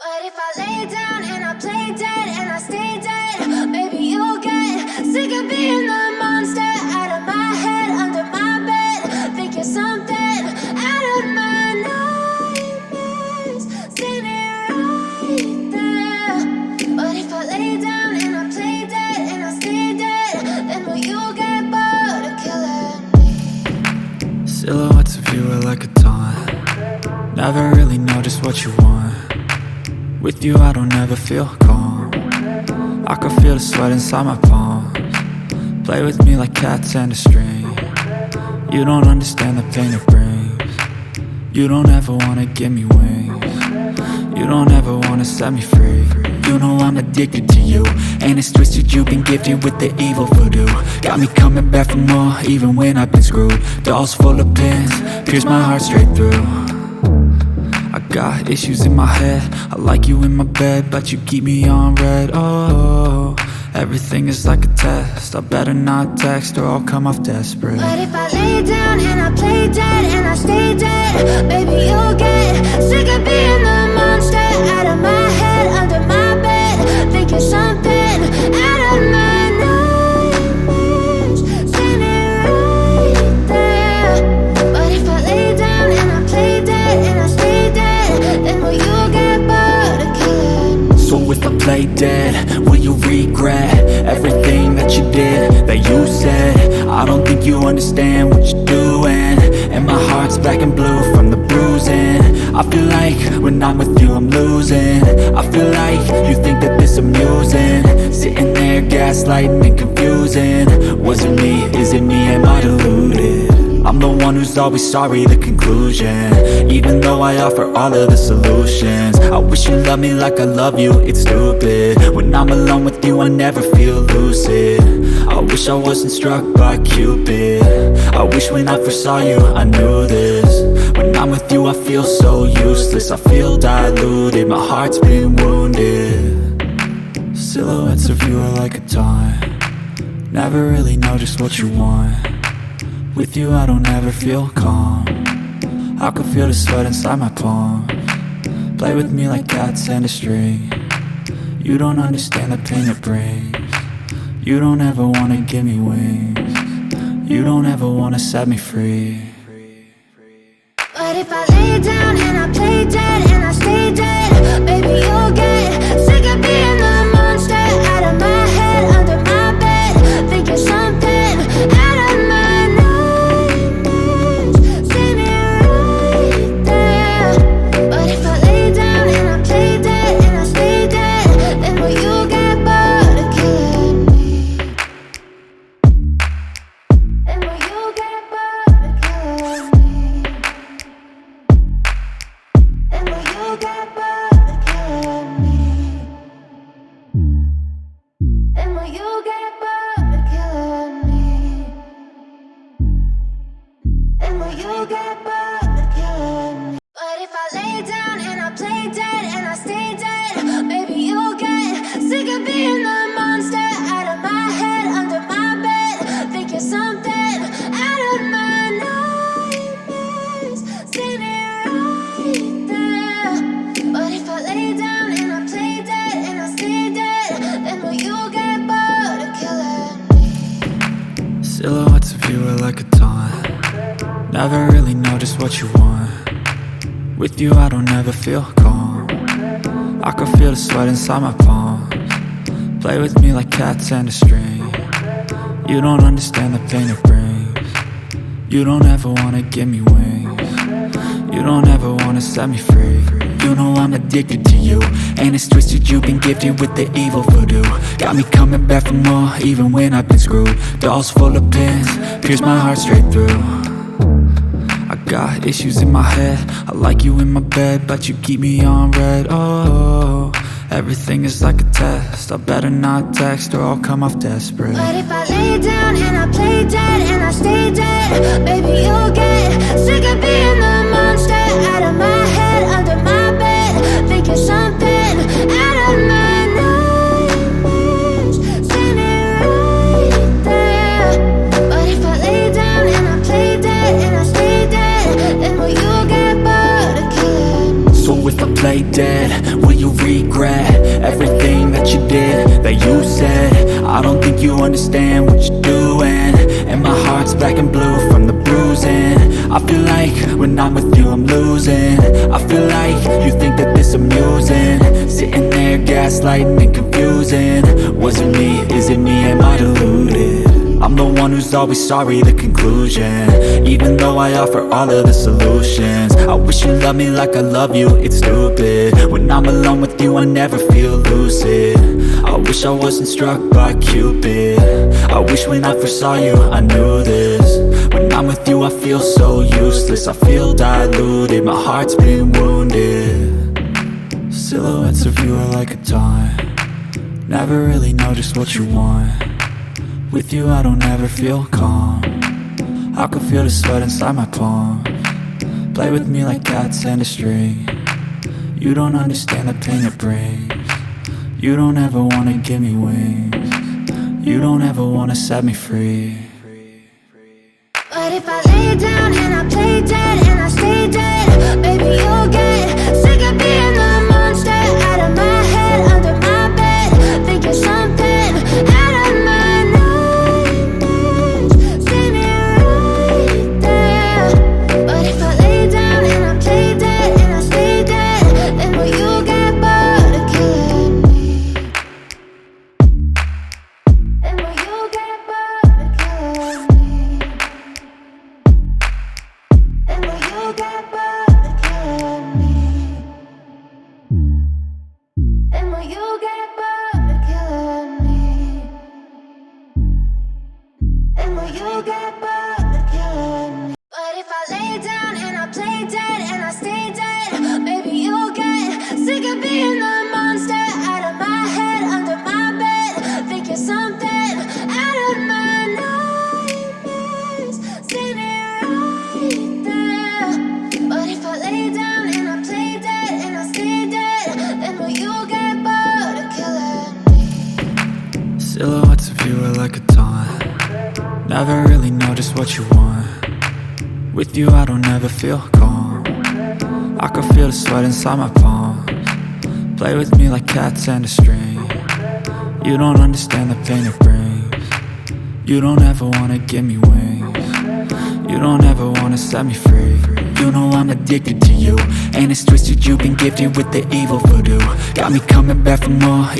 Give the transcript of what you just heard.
But if I lay down and I play dead and I stay dead, maybe you'll get sick of being the monster out of my head, under my bed. Think you're something out of my nightmares, standing right there. But if I lay down and I play dead and I stay dead, then will you get bored of killing me? Silhouettes of you are like a taunt. Never really know just what you want. With you I don't ever feel calm. I can feel the sweat inside my palms. Play with me like cats and a string. You don't understand the pain it brings. You don't ever wanna give me wings. You don't ever wanna set me free. You know I'm addicted to you, and it's twisted, you've been gifted with the evil voodoo. Got me coming back for more, even when I've been screwed. Dolls full of pins, pierce my heart straight through. I got issues in my head, I like you in my bed, but you keep me on red. Oh, everything is like a test. I better not text or I'll come off desperate. But if I lay down and I play dead and I stay dead, baby you'll get sick of being the monster out of my head, under my bed. Think you're something out of my nightmares, standing right there. But if I lay down and I play dead and I stay dead, then will you get bored of killing me? So if I play dead, will you regret everything that you did, that you said? I don't think you understand what you're doing, and my heart's black and blue from the bruising. I feel like when I'm with you I'm losing. I feel like you think that this amusing, sitting there gaslighting and confusing. Was it me? Is it me? Am I deluded? I'm the one who's always sorry, the conclusion, even though I offer all of the solutions. I wish you loved me like I love you, it's stupid. When I'm alone with you I never feel lucid. I wish I wasn't struck by Cupid. I wish when I first saw you I knew this. When I'm with you I feel so useless, I feel diluted, my heart's been wounded. Silhouettes of you are like a taunt. Never really know just what you want. With you I don't ever feel calm. I can feel the sweat inside my palms. Play with me like cats and a string. You don't understand the pain it brings. You don't ever wanna give me wings. You don't ever wanna set me free. But if I lay down and I play dead and I stay dead, baby you'll get sick of being the monster out of my head, under my bed. Think you're something out of my nightmares, standing right there. But if I lay down and I play dead and I stay dead, then will you get bored of killing me? Then will you get bored of killing me? And will you get bored of killing me? And will you get bored of killing me? And will you get bored of killing me? But if I lay down and I play dead and I stay dead, maybe you'll get sick of being the monster out of my head, under my bed. Think you're something out of my nightmares, standing right there. But if I lay down and I play dead and I stay dead, then will you get bored of killing me? Silhouettes of you are like a taunt. Never really know just what you want. With you I don't ever feel calm. I can feel the sweat inside my palms. Play with me like cats and a string. You don't understand the pain it brings. You don't ever wanna give me wings. You don't ever wanna set me free. You know I'm addicted to you, and it's twisted, you've been gifted with the evil voodoo. Got me coming back for more, even when I've been screwed. Dolls full of pins, pierce my heart straight through. I got issues in my head, I like you in my bed, but you keep me on red. Oh, everything is like a test. I better not text or I'll come off desperate. But if I lay down and I play dead and I stay dead, baby you'll get sick of being the monster out of my head, under my bed. Think you're something out of my nightmares, standing right there. But if I lay down and I play dead and I stay dead, then will you get bored of killing me? So if I play dead? Will you regret everything that you did, that you said? I don't think you understand what you're doing, and my heart's black and blue from the bruising. I feel like when I'm with you I'm losing. I feel like you think that this amusing, sitting there gaslighting and confusing. Was it me? Is it me? Am I deluded? I'm the one who's always sorry, the conclusion, even though I offer all of the solutions. I wish you loved me like I love you, it's stupid. When I'm alone with you I never feel lucid. I wish I wasn't struck by Cupid. I wish when I first saw you I knew this. When I'm with you I feel so useless, I feel diluted, my heart's been wounded. Silhouettes of you are like a taunt, never really know just what you want. With you I don't ever feel calm, I can feel the sweat inside my palm. Play with me like cats and a string. You don't understand the pain it brings. You don't ever wanna give me wings. You don't ever wanna set me free. But if I lay down and I play dead and I stay dead, baby you'll get sick of being the monster out of my head, under my bed, thinking something out of my nightmares. See me right there. But if I lay down and I play dead and I stay dead, then will you get bored of killing me? Then will you get bored of killing me? And will you get bored of killing me? And will you get bored of killing me? And will you get bored of killing me? But if I lay down and I play dead and I stay dead, baby you'll get sick of being the monster out of my head, under my bed, thinking something out of my nightmares. See me right there. But if I lay down and I play dead and I stay dead, then will you get bored of killing me? Silhouettes of you are like a taunt, never really know just what you want. With you I don't ever feel calm, I can feel the sweat inside my palms. Play with me like cats and a string. You don't understand the pain it brings. You don't ever wanna give me wings. You don't ever wanna set me free. You know I'm addicted to you, and it's twisted, you've been gifted with the evil voodoo. Got me coming back for more,